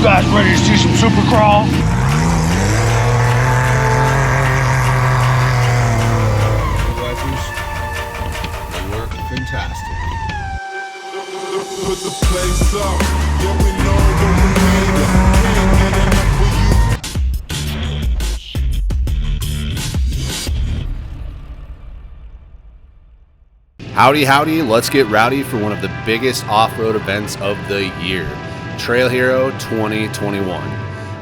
guys ready to see some Supercrawl? They work fantastic. Put the place up. Yeah, we know what we made. Can't get enough for you. Howdy, howdy, let's get rowdy for one of the biggest off-road events of the year, Trail Hero 2021,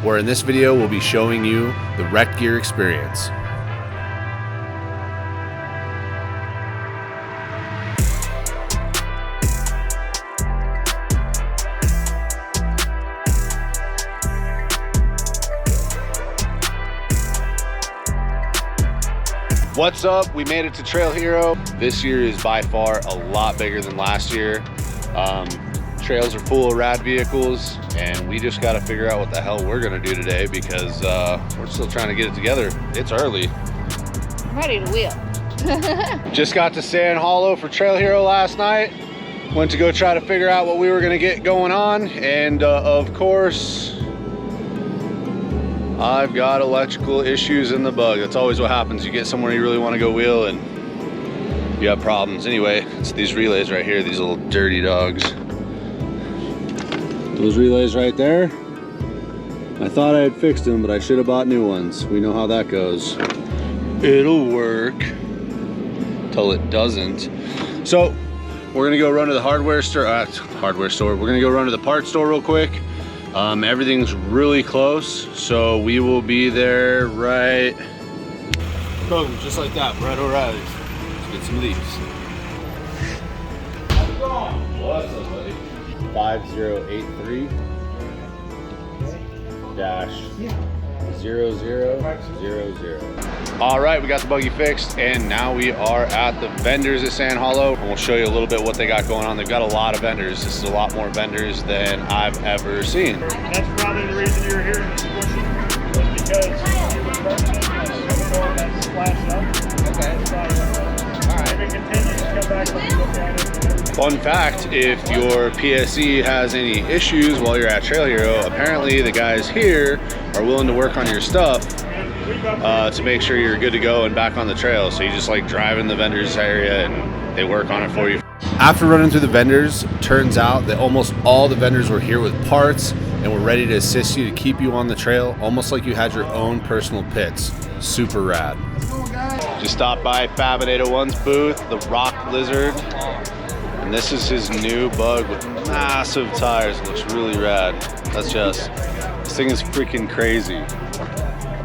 where in this video we'll be showing you the wrecked gear experience. What's up? We made it to Trail Hero. This year is by far a lot bigger than last year. Trails are full of rad vehicles, and we just got to figure out what the hell we're gonna do today because we're still trying to get it together. It's early. I'm ready to wheel. Just got to Sand Hollow for Trail Hero last night. Went to go try to figure out what we were gonna get going on, and of course, I've got electrical issues in the bug. That's always what happens. You get somewhere you really want to go wheel and you have problems. Anyway, it's these relays right here, these little dirty dogs. Those relays right there, I thought I had fixed them, but I should have bought new ones. We know how that goes. It'll work till it doesn't. So we're gonna go run to the hardware store. We're gonna go run to the parts store real quick. Everything's really close, so we will be there right. Boom, just like that, right O'Reilly's. Let's get some of these. How's it going? What's up, buddy? 5083 -0000. All right, we got the buggy fixed, and now we are at the vendors at Sand Hollow, and we'll show you a little bit what they got going on. They've got a lot of vendors. This is a lot more vendors than I've ever seen. That's probably the reason you're hearing this pushing, was because you were purchasing Supercrawl that splashed up. Okay. All right. If it continues, come back and look at it. Fun fact, if your PSE has any issues while you're at Trail Hero, apparently the guys here are willing to work on your stuff to make sure you're good to go and back on the trail. So you just like drive in the vendors area and they work on it for you. After running through the vendors, turns out that almost all the vendors were here with parts and were ready to assist you to keep you on the trail, almost like you had your own personal pits. Super rad. Just stopped by Fab 801's booth, the Rock Lizard. And this is his new bug with massive tires. It looks really rad. That's just, this thing is freaking crazy.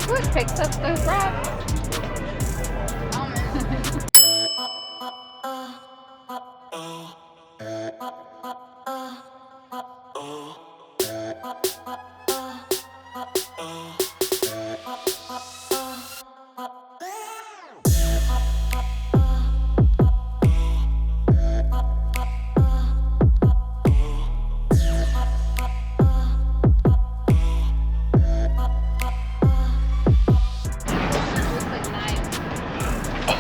Who picks up those rocks?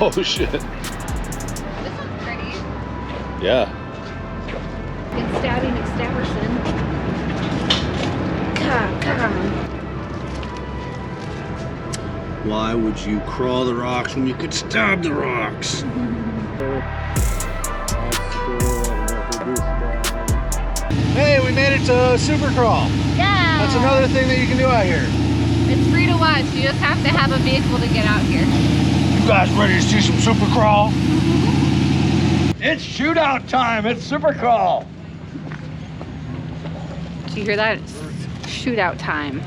Oh shit. This one's pretty. Yeah. It's stabbing McStabberson. Come. Why would you crawl the rocks when you could stab the rocks? Hey, we made it to Supercrawl. Yeah. That's another thing that you can do out here. It's free to watch. You just have to have a vehicle to get out here. You guys ready to see some Supercrawl? It's shootout time. It's Supercrawl. Did you hear that? It's shootout time.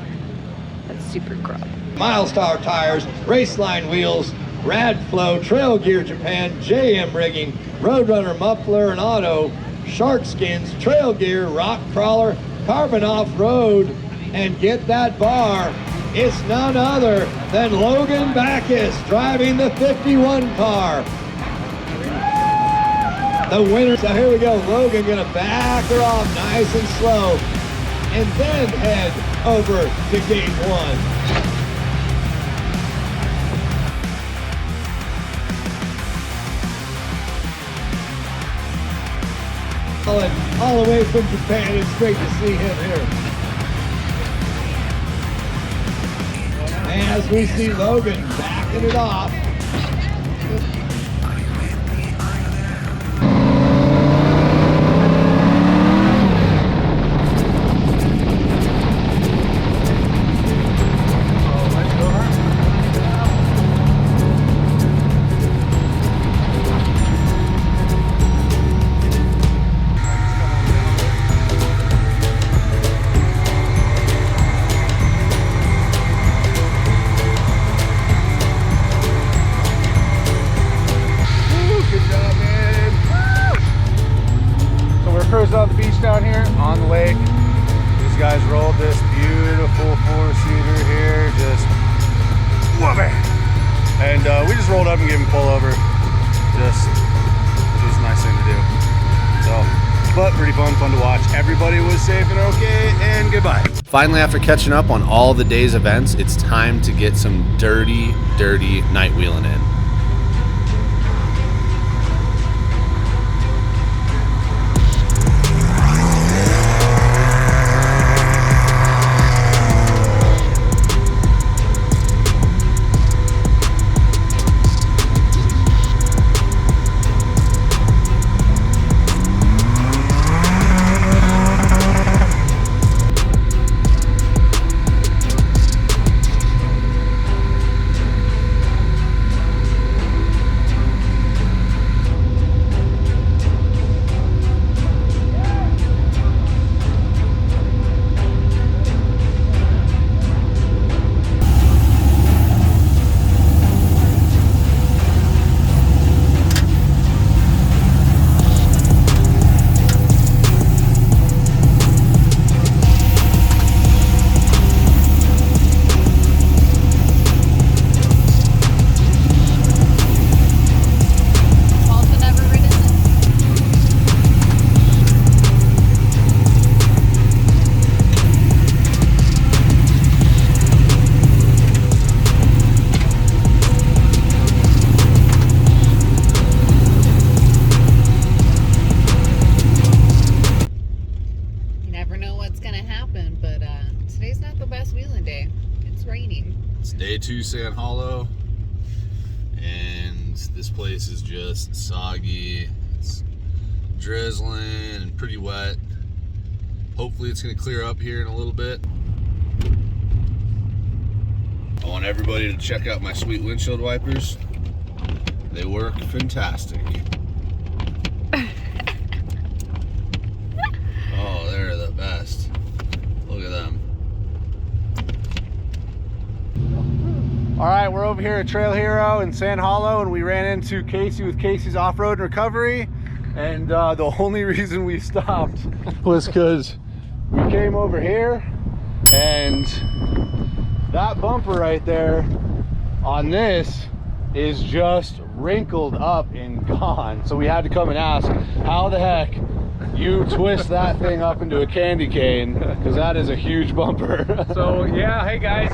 That's Supercrawl. Milestar tires, Raceline wheels, Rad Flow, Trail Gear Japan, JM rigging, Roadrunner muffler and auto, Shark Skins, Trail Gear, Rock Crawler, Carbon Off-Road, and get that bar. It's none other than Logan Backus driving the 51 car. The winner. So here we go. Logan gonna back her off nice and slow, and then head over to gate 1. All the way from Japan. It's great to see him here. as we see Logan backing it off. Cruising on the beach down here on the lake. These guys rolled this beautiful four-seater here, just whooping. And we just rolled up and gave him pull over. Just a nice thing to do. So, but pretty fun to watch. Everybody was safe and okay, and goodbye. Finally, after catching up on all the day's events, it's time to get some dirty night wheeling in. Day 2 Sand Hollow, and this place is just soggy. It's drizzling and pretty wet. Hopefully it's going to clear up here in a little bit. I want everybody to check out my sweet windshield wipers. They work fantastic. Oh, they're the best. Look at them. All right, we're over here at Trail Hero in Sand Hollow, and we ran into Casey with Casey's Off-Road Recovery, and the only reason we stopped was because we came over here, and that bumper right there on this is just wrinkled up and gone. So we had to come and ask how the heck you twist that thing up into a candy cane, because that is a huge bumper. So yeah, hey guys,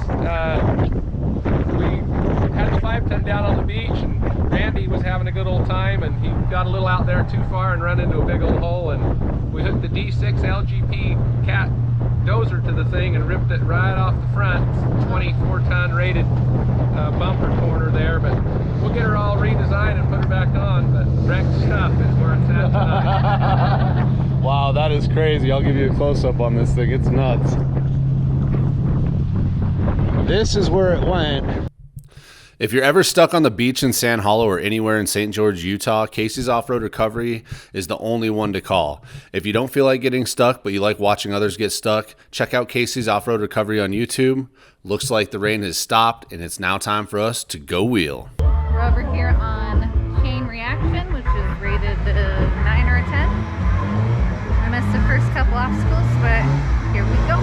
we had the 5-ton down on the beach, and Randy was having a good old time, and he got a little out there too far and run into a big old hole, and we hooked the D6 LGP cat dozer to the thing and ripped it right off the front. 24-ton rated bumper corner there, but we'll get her all redesigned and put her back on. But wrecked stuff is where it's at tonight. Wow, that is crazy. I'll give you a close-up on this thing. It's nuts. This is where it went. If you're ever stuck on the beach in Sand Hollow or anywhere in St. George, Utah, Casey's Off-Road Recovery is the only one to call. If you don't feel like getting stuck, but you like watching others get stuck, check out Casey's Off-Road Recovery on YouTube. Looks like the rain has stopped, and it's now time for us to go wheel. We're over here on Chain Reaction, which is rated 9 or a 10. I missed the first couple obstacles, but here we go.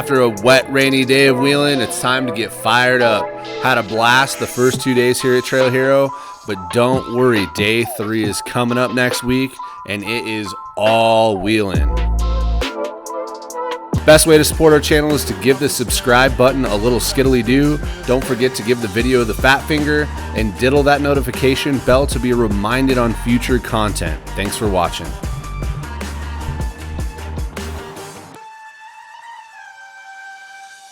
After a wet, rainy day of wheeling, it's time to get fired up. Had a blast the first 2 days here at Trail Hero, but don't worry, day 3 is coming up next week, and it is all wheeling. Best way to support our channel is to give the subscribe button a little skiddly-do. Don't forget to give the video the fat finger and diddle that notification bell to be reminded on future content. Thanks for watching.